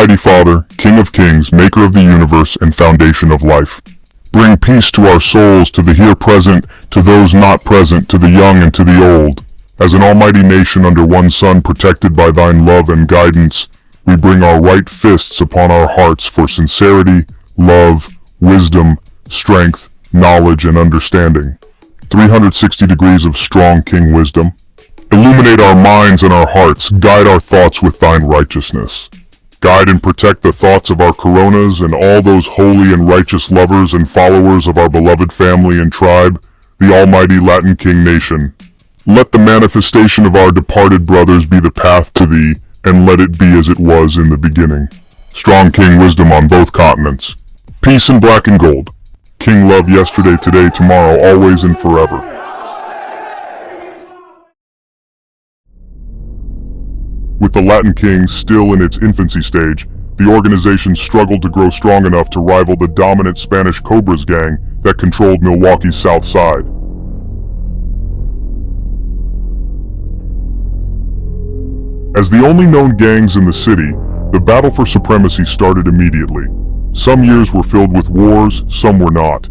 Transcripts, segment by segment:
Almighty Father, King of Kings, Maker of the universe, and foundation of life, bring peace to our souls, to the here present, to those not present, to the young and to the old. As an almighty nation under one sun, protected by thine love and guidance, we bring our right fists upon our hearts for sincerity, love, wisdom, strength, knowledge, and understanding. 360 degrees of strong King wisdom. Illuminate our minds and our hearts, guide our thoughts with thine righteousness. Guide and protect the thoughts of our coronas and all those holy and righteous lovers and followers of our beloved family and tribe, the almighty Latin King nation. Let the manifestation of our departed brothers be the path to thee, and let it be as it was in the beginning. Strong King wisdom on both continents. Peace in black and gold. King love yesterday, today, tomorrow, always and forever. With the Latin King still in its infancy stage, the organization struggled to grow strong enough to rival the dominant Spanish Cobras gang that controlled Milwaukee's south side. As the only known gangs in the city, the battle for supremacy started immediately. Some years were filled with wars, some were not.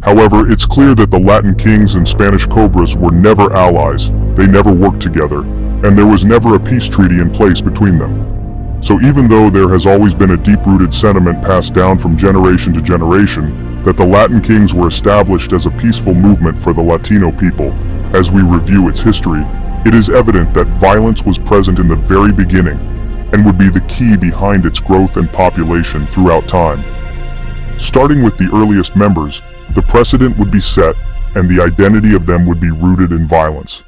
However, it's clear that the Latin Kings and Spanish Cobras were never allies, they never worked together, and there was never a peace treaty in place between them. So even though there has always been a deep-rooted sentiment passed down from generation to generation that the Latin Kings were established as a peaceful movement for the Latino people, as we review its history, it is evident that violence was present in the very beginning and would be the key behind its growth and population throughout time. Starting with the earliest members, the precedent would be set and the identity of them would be rooted in violence.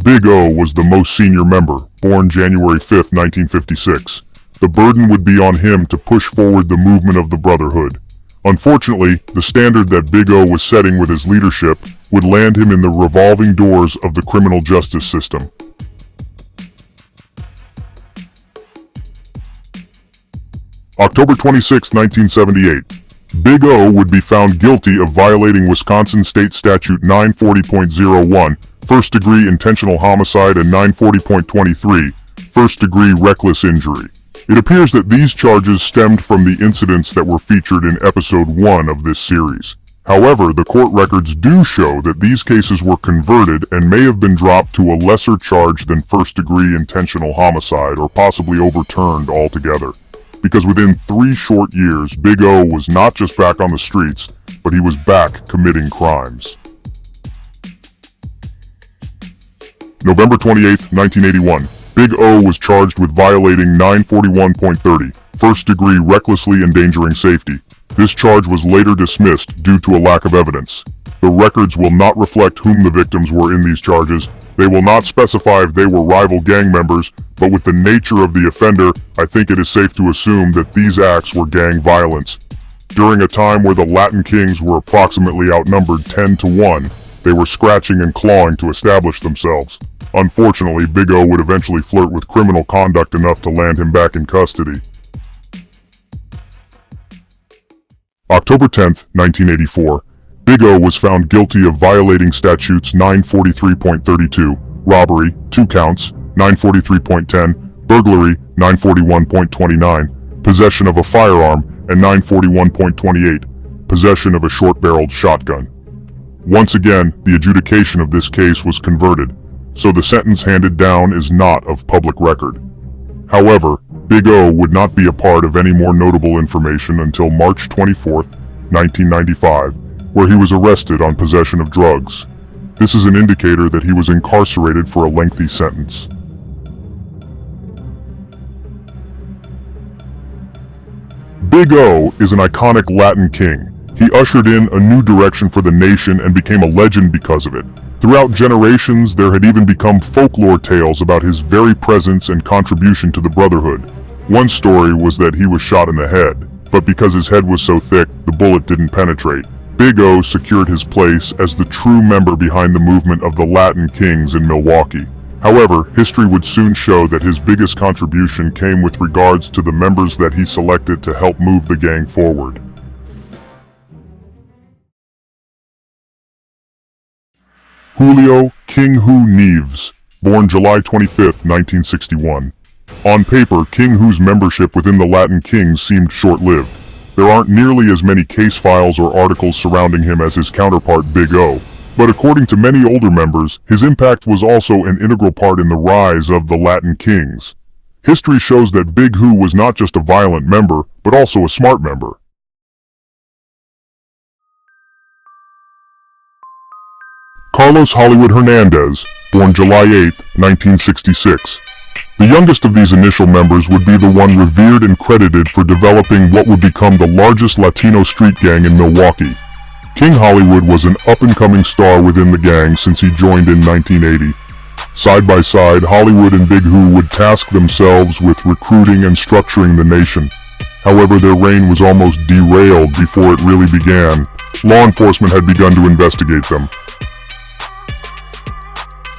Big O was the most senior member, born January 5, 1956. The burden would be on him to push forward the movement of the Brotherhood. Unfortunately, the standard that Big O was setting with his leadership would land him in the revolving doors of the criminal justice system. October 26, 1978. Big O would be found guilty of violating Wisconsin State Statute 940.01, first-degree intentional homicide, and 940.23, first-degree reckless injury. It appears that these charges stemmed from the incidents that were featured in episode 1 of this series. However, the court records do show that these cases were converted and may have been dropped to a lesser charge than first-degree intentional homicide, or possibly overturned altogether. Because within 3 short years, Big O was not just back on the streets, but he was back committing crimes. November 28, 1981. Big O was charged with violating 941.30, first-degree recklessly endangering safety. This charge was later dismissed due to a lack of evidence. The records will not reflect whom the victims were in these charges. They will not specify if they were rival gang members, but with the nature of the offender, I think it is safe to assume that these acts were gang violence. During a time where the Latin Kings were approximately outnumbered 10 to 1, they were scratching and clawing to establish themselves. Unfortunately, Big O would eventually flirt with criminal conduct enough to land him back in custody. October 10, 1984. Big O was found guilty of violating statutes 943.32, robbery, 2 counts, 943.10, burglary, 941.29, possession of a firearm, and 941.28, possession of a short-barreled shotgun. Once again, the adjudication of this case was converted, so the sentence handed down is not of public record. However, Big O would not be a part of any more notable information until March 24, 1995, where he was arrested on possession of drugs. This is an indicator that he was incarcerated for a lengthy sentence. Big O is an iconic Latin king. He ushered in a new direction for the nation and became a legend because of it. Throughout generations, there had even become folklore tales about his very presence and contribution to the Brotherhood. One story was that he was shot in the head, but because his head was so thick, the bullet didn't penetrate. Big O secured his place as the true member behind the movement of the Latin Kings in Milwaukee. However, history would soon show that his biggest contribution came with regards to the members that he selected to help move the gang forward. Julio King Hu Neves. born July 25, 1961. On paper, King Hu's membership within the Latin Kings seemed short-lived. There aren't nearly as many case files or articles surrounding him as his counterpart Big O, but according to many older members, his impact was also an integral part in the rise of the Latin Kings. History shows that Big Hu was not just a violent member, but also a smart member. Carlos Hollywood Hernandez, born July 8, 1966. The youngest of these initial members would be the one revered and credited for developing what would become the largest Latino street gang in Milwaukee. King Hollywood was an up-and-coming star within the gang since he joined in 1980. Side by side, Hollywood and Big Hu would task themselves with recruiting and structuring the nation. However, their reign was almost derailed before it really began. Law enforcement had begun to investigate them.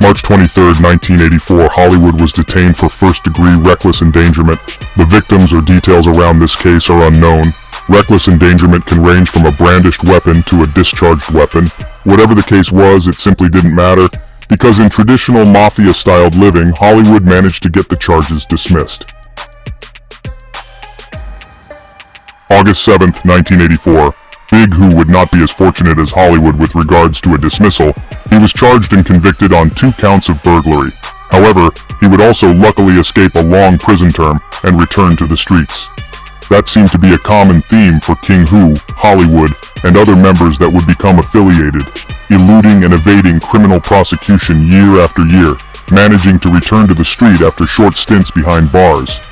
March 23, 1984, Hollywood was detained for first-degree reckless endangerment. The victims or details around this case are unknown. Reckless endangerment can range from a brandished weapon to a discharged weapon. Whatever the case was, it simply didn't matter, because in traditional mafia-styled living, Hollywood managed to get the charges dismissed. August 7, 1984. Big Hu would not be as fortunate as Hollywood with regards to a dismissal. He was charged and convicted on 2 counts of burglary. However, he would also luckily escape a long prison term and return to the streets. That seemed to be a common theme for King Hu, Hollywood, and other members that would become affiliated, eluding and evading criminal prosecution year after year, managing to return to the street after short stints behind bars.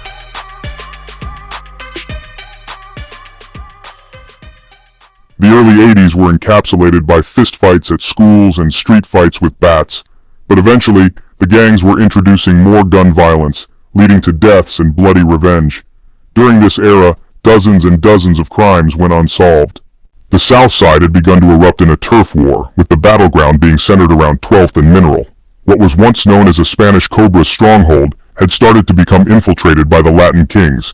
The early 80s were encapsulated by fistfights at schools and street fights with bats, but eventually, the gangs were introducing more gun violence, leading to deaths and bloody revenge. During this era, dozens and dozens of crimes went unsolved. The South Side had begun to erupt in a turf war, with the battleground being centered around 12th and Mineral. What was once known as a Spanish Cobra stronghold had started to become infiltrated by the Latin Kings.